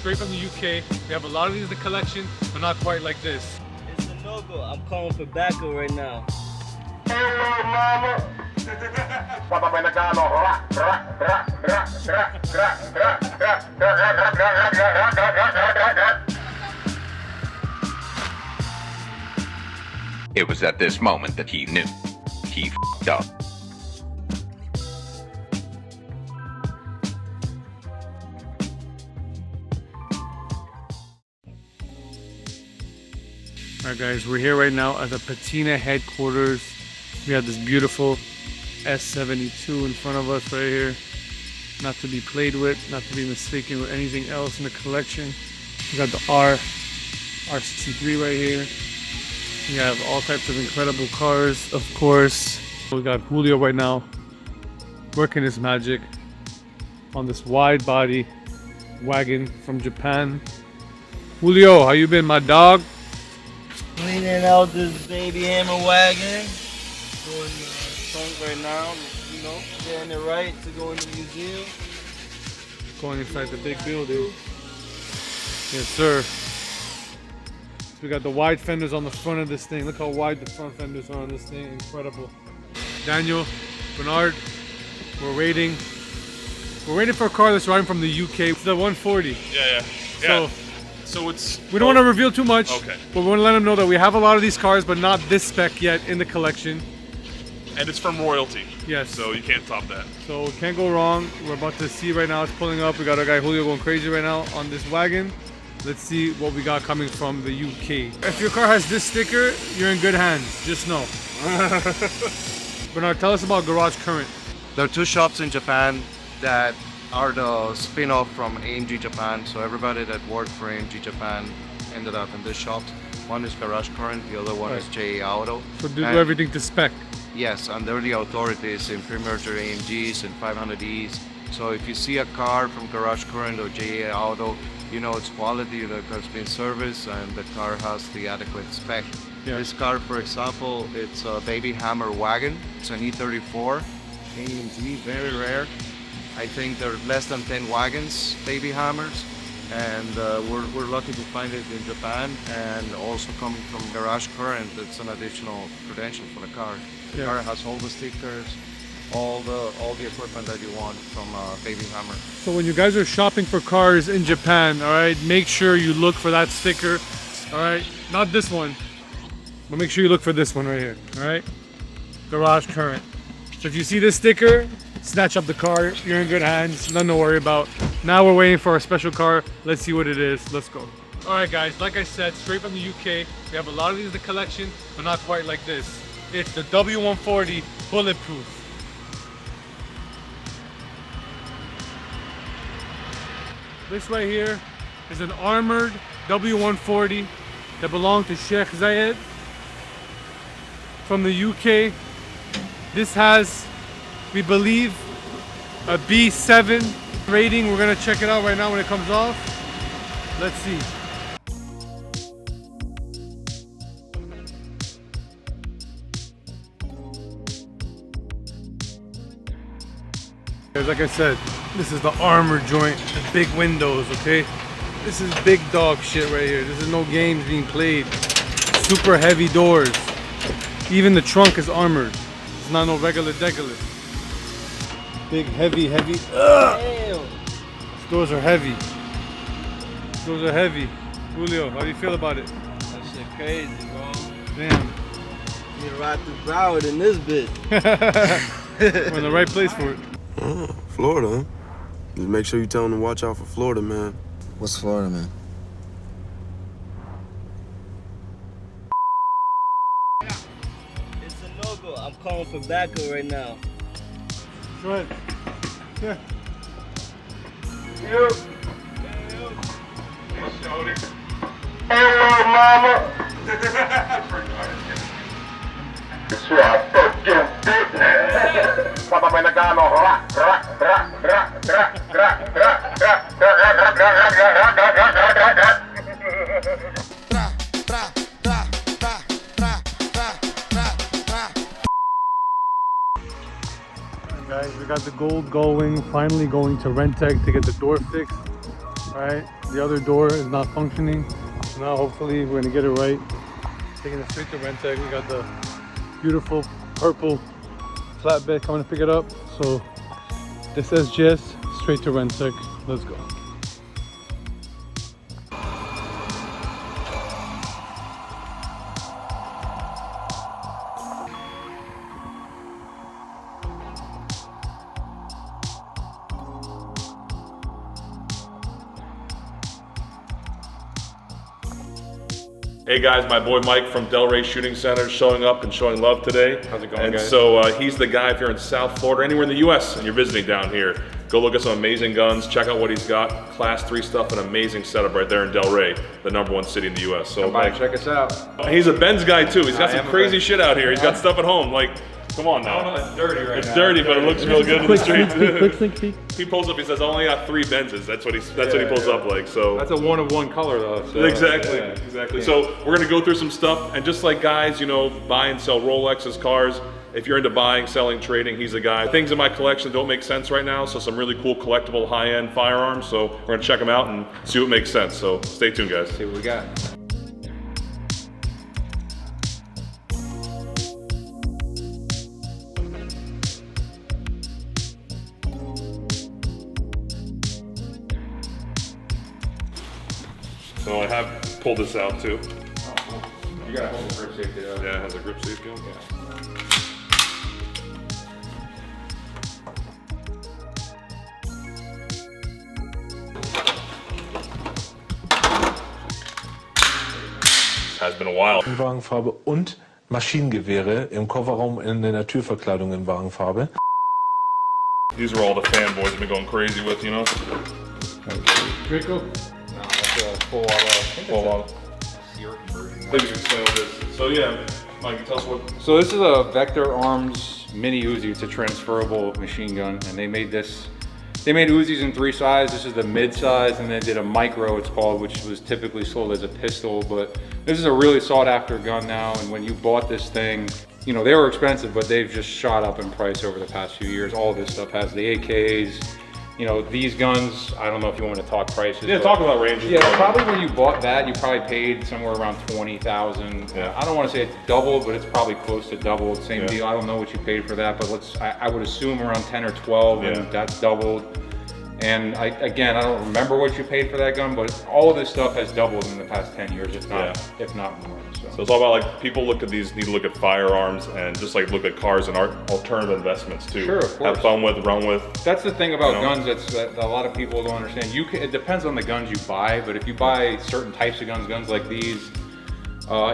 Straight from the UK. We have a lot of these in the collection, but not quite like this. It's a no-go. I'm calling for backup right now. It was at this moment that he knew. He f***ed up. Alright guys, we're here right now at the Patina headquarters. We have this beautiful S72 in front of us right here. Not to be played with, not to be mistaken with anything else in the collection. We got the R63 right here. We have all types of incredible cars, of course. We got Julio right now working his magic on this wide body wagon from Japan. Julio, how you been, my dog? Cleaning out this baby Hammer wagon. Doing the trunk right now, you know, getting it right to go in the museum. Going inside the big building. Yes, sir. We got the wide fenders on the front of this thing. Look how wide the front fenders are on this thing. Incredible. Daniel, Bernard, we're waiting. We're waiting for a car that's riding from the UK. It's the 140. Yeah. So it's... We don't want to reveal too much. Okay. But we want to let them know that we have a lot of these cars, but not this spec yet in the collection. And it's from royalty. Yes. So you can't top that. So it can't go wrong. We're about to see right now. It's pulling up. We got our guy Julio going crazy right now on this wagon. Let's see what we got coming from the UK. If your car has this sticker, you're in good hands. Just know. Bernard, tell us about Garage Current. There are two shops in Japan that are the spin-off from AMG Japan. So everybody that worked for AMG Japan ended up in this shop. One is Garage Current, the other one is JA Auto. So do everything to spec. Yes, and they're the authorities in pre-merger AMGs and 500Es. So if you see a car from Garage Current or JA Auto, you know it's quality, the car's been serviced and the car has the adequate spec. Yeah. This car, for example, it's a baby Hammer wagon. It's an E34 AMG, very rare. I think there are less than 10 wagons, baby Hammers, and we're lucky to find it in Japan, and also coming from Garage Current. It's an additional credential for the car. The car has all the stickers, all the equipment that you want from baby Hammer. So when you guys are shopping for cars in Japan, all right, make sure you look for that sticker. All right, not this one, but make sure you look for this one right here. All right, Garage Current. So if you see this sticker, snatch up the car. You're in good hands. Nothing to worry about. Now we're waiting for our special car. Let's see what it is. Let's go. All right, guys. Like I said, straight from the UK. We have a lot of these in the collection, but not quite like this. It's the W140 Bulletproof. This right here is an armored W140 that belonged to Sheikh Zayed from the UK. This has, we believe, a B7 rating. We're gonna check it out right now when it comes off. Let's see. Like I said, this is the armor joint, the big windows, okay? This is big dog shit right here. This is no games being played. Super heavy doors. Even the trunk is armored. It's not no regular degular. Big, heavy. Damn. These doors are heavy. These doors are heavy. Julio, how do you feel about it? That shit crazy, bro. Damn. You ride through Broward in this bitch. We're in the right place for it. Florida, huh? Just make sure you tell them to watch out for Florida, man. What's Florida, man? It's a no-go. I'm calling for backup right now. Go ahead. Yeah. Hello, mama. It's your fucking business. Papa Menagano, Guys, we got the gold Gullwing finally going to Renntech to get the door fixed. Alright, the other door is not functioning. So now hopefully we're gonna get it right. Taking it straight to Renntech. We got the beautiful purple flatbed coming to pick it up. So this SGS straight to Renntech. Let's go. Hey guys, my boy Mike from Delray Shooting Center showing up and showing love today. How's it going, and guys? So he's the guy if you're in South Florida, anywhere in the US and you're visiting down here. Go look at some amazing guns, check out what he's got. Class 3 stuff, an amazing setup right there in Delray, the #1 city in the US. So Come by, Mike, check us out. he's a Benz guy too. He's got I some am a crazy Benz. shit out here. He's got stuff at home. Like, come on now. It's dirty right It's now. dirty, but it looks real good in the streets. Quick sneak peek. He pulls up, he says, I only got 3 Benzes. That's what he pulls up like, so. That's a 1 of 1 color though. So, Exactly, yeah. exactly. So we're gonna go through some stuff, and just like guys, you know, buy and sell Rolexes, cars. If you're into buying, selling, trading, he's a guy. Things in my collection don't make sense right now, so some really cool collectible high-end firearms. So we're gonna check them out and see what makes sense. So stay tuned, guys. See what we got. So I have pulled this out too. You gotta hold the grip safety though. Yeah, it has a grip safety. Has been a while. Wagenfarbe und Maschinengewehre im Kofferraum in der Türverkleidung in Wagenfarbe. These are all the fanboys have been going crazy with, you know? Draco. No, that's a full auto. Maybe you can explain what this is. So yeah, Mike, tell us what. So this is a Vector Arms Mini Uzi. It's a transferable machine gun, and they made this. They made Uzis in 3 sizes. This is the mid size, and they did a micro, it's called, which was typically sold as a pistol. But this is a really sought after gun now, and when you bought this thing, you know, they were expensive, but they've just shot up in price over the past few years. All of this stuff has the AKs. You know, these guns, I don't know if you want to talk prices. Yeah, talk about ranges. Yeah, probably when you bought that, you probably paid somewhere around 20,000. Yeah. I don't want to say it's doubled, but it's probably close to doubled. Same deal. I don't know what you paid for that, but I would assume around 10 or 12, and that's doubled. And again, I don't remember what you paid for that gun, but all of this stuff has doubled in the past 10 years, if not more. So it's all about, like, people look at these, need to look at firearms and just like look at cars and alternative investments too. Sure, of course. Have fun with, run with. That's the thing about guns that a lot of people don't understand. It depends on the guns you buy, but if you buy certain types of guns like these,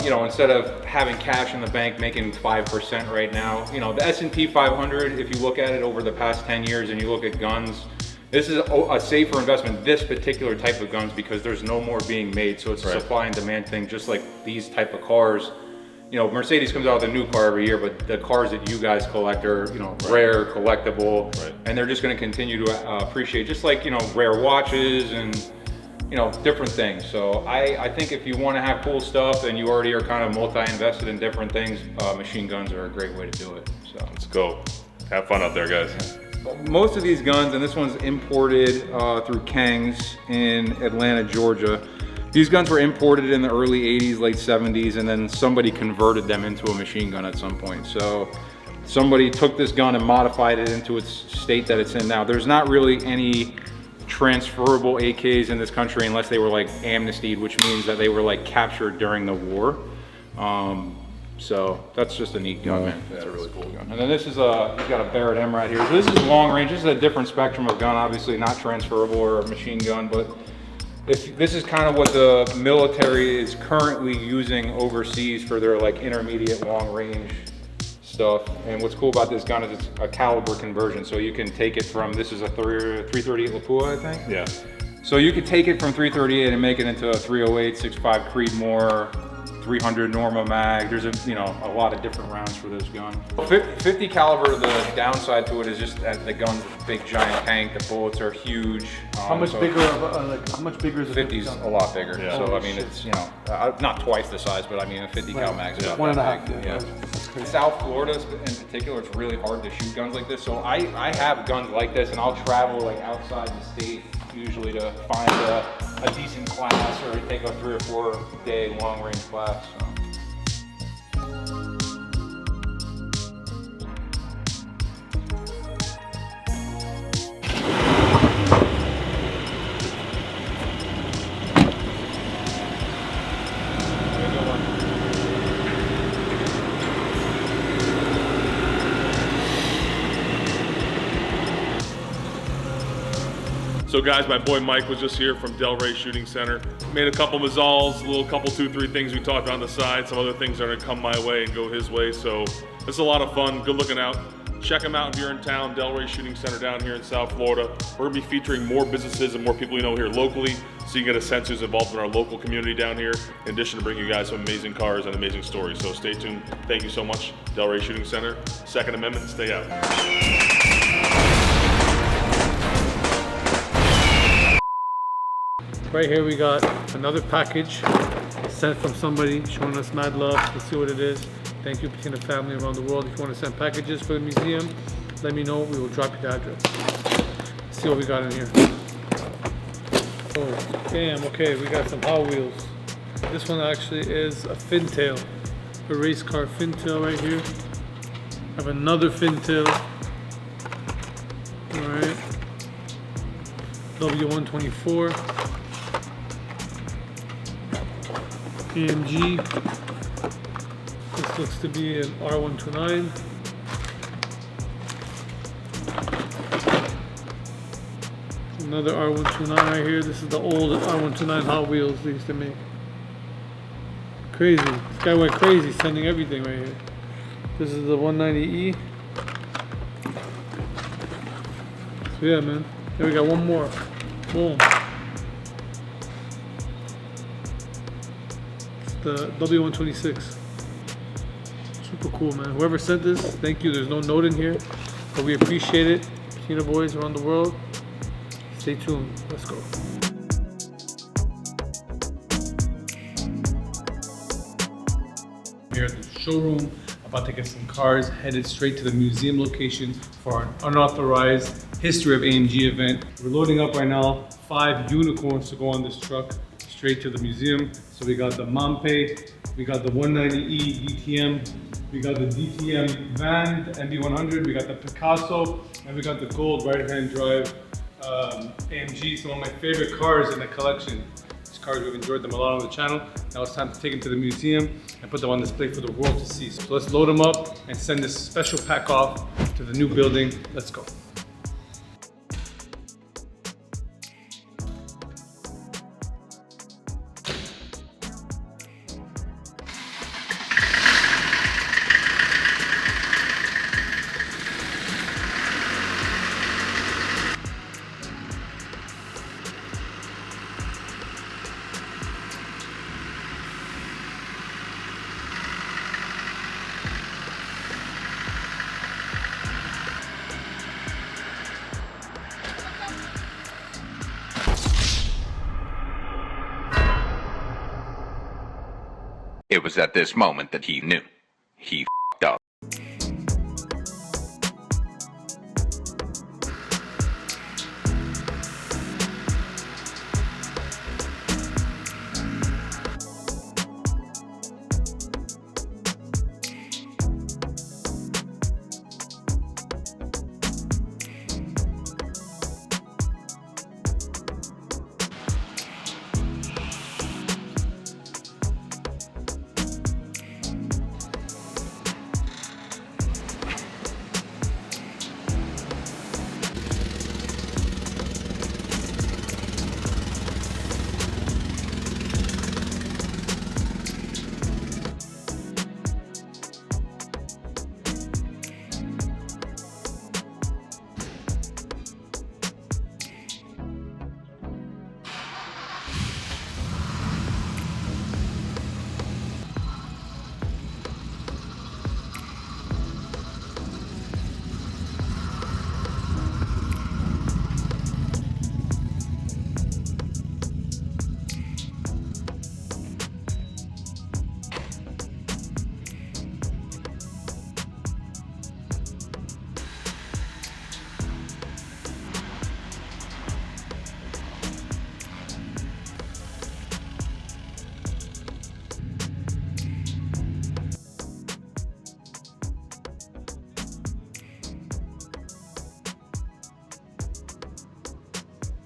you know, instead of having cash in the bank making 5% right now, you know, the S&P 500, if you look at it over the past 10 years and you look at guns, this is a safer investment, this particular type of guns, because there's no more being made. So it's a supply and demand thing, just like these type of cars. You know, Mercedes comes out with a new car every year, but the cars that you guys collect are, you know, rare, collectible, and they're just going to continue to appreciate, just like, you know, rare watches and, you know, different things. So I think if you want to have cool stuff and you already are kind of multi-invested in different things, machine guns are a great way to do it. So let's go. Have fun out there, guys. Most of these guns, and this one's imported through Kang's in Atlanta, Georgia. These guns were imported in the early 80s, late 70s, and then somebody converted them into a machine gun at some point. So somebody took this gun and modified it into its state that it's in now. There's not really any transferable AKs in this country unless they were like amnestied, which means that they were like captured during the war. So that's just a neat gun, man. That's a really cool gun. And then this is he's got a Barrett M right here. So this is long range. This is a different spectrum of gun, obviously not transferable or a machine gun, but this is kind of what the military is currently using overseas for their like intermediate long range stuff. And what's cool about this gun is it's a caliber conversion. So you can take it from, this is a 338 Lapua, I think? Yeah. So you could take it from 338 and make it into a 308, 6.5 Creedmoor, 300 Norma mag. There's a lot of different rounds for this gun. 50 caliber, the downside to it is just that the gun's a big giant tank. The bullets are huge. How much bigger? How much bigger is a 50's a lot bigger. Yeah. So I mean, it's not twice the size, but I mean a 50 cal mag is about 1.5. Yeah. In South Florida in particular, it's really hard to shoot guns like this. So I have guns like this, and I'll travel like outside the state usually to find a decent class or take a 3 or 4 day long range class. So. So guys, my boy Mike was just here from Delray Shooting Center. Made a couple Mazzals, a little couple 2-3 things we talked about on the side. Some other things are gonna come my way and go his way. So it's a lot of fun, good looking out. Check them out if you're in town, Delray Shooting Center down here in South Florida. We're gonna be featuring more businesses and more people you know here locally, so you can get a sense who's involved in our local community down here, in addition to bringing you guys some amazing cars and amazing stories. So stay tuned. Thank you so much, Delray Shooting Center. Second Amendment, stay out. Right here we got another package sent from somebody showing us mad love. Let's see what it is. Thank you, Patina family around the world. If you want to send packages for the museum, let me know. We will drop you the address. Let's see what we got in here. Oh, damn. Okay, we got some Hot Wheels. This one actually is a fintail, a race car fintail right here. I have another fintail. All right. W124. AMG. This looks to be an R129. Another R129 right here. This is the old R129 Hot Wheels they used to make. Crazy. This guy went crazy sending everything right here. This is the 190E. So yeah, man. Here we got one more. Boom. The W126. Super cool, man. Whoever sent this, thank you. There's no note in here, but we appreciate it. Patina boys around the world. Stay tuned. Let's go. Here at the showroom, about to get some cars headed straight to the museum location for an unauthorized History of AMG event. We're loading up right now 5 unicorns to go on this truck straight to the museum. So we got the Mampe, we got the 190E DTM, we got the DTM van, the MB100, we got the Picasso, and we got the gold right-hand drive AMG, some of my favorite cars in the collection. These cars, we've enjoyed them a lot on the channel. Now it's time to take them to the museum and put them on display for the world to see. So let's load them up and send this special pack off to the new building. Let's go. It was at this moment that he knew. He f***ed up.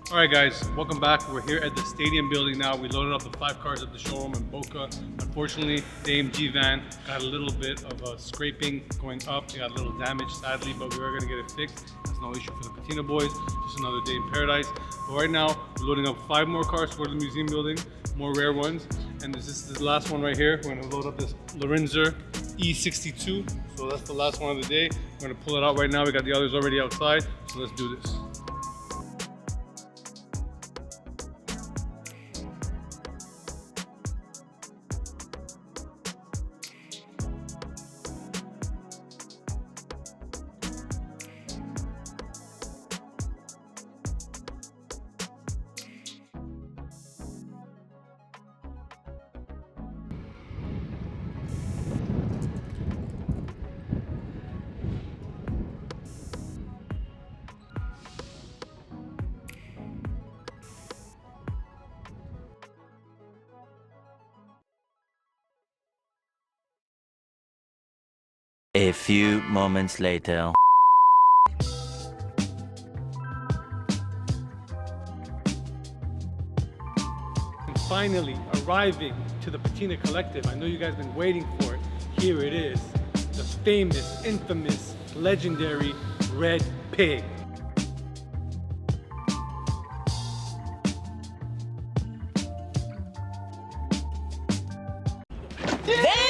All right, guys, welcome back. We're here at the stadium building now. We loaded up the 5 cars at the showroom in Boca. Unfortunately, the AMG van got a little bit of a scraping going up. It got a little damage, sadly, but we are gonna get it fixed. That's no issue for the Patina boys. Just another day in paradise. But right now, we're loading up 5 more cars to go to the museum building, more rare ones. And this is the last one right here. We're gonna load up this Lorenzer E62. So that's the last one of the day. We're gonna pull it out right now. We got the others already outside. So let's do this. A few moments later. And finally arriving to the Patina Collective. I know you guys have been waiting for it. Here it is. The famous, infamous, legendary Red Pig. Damn!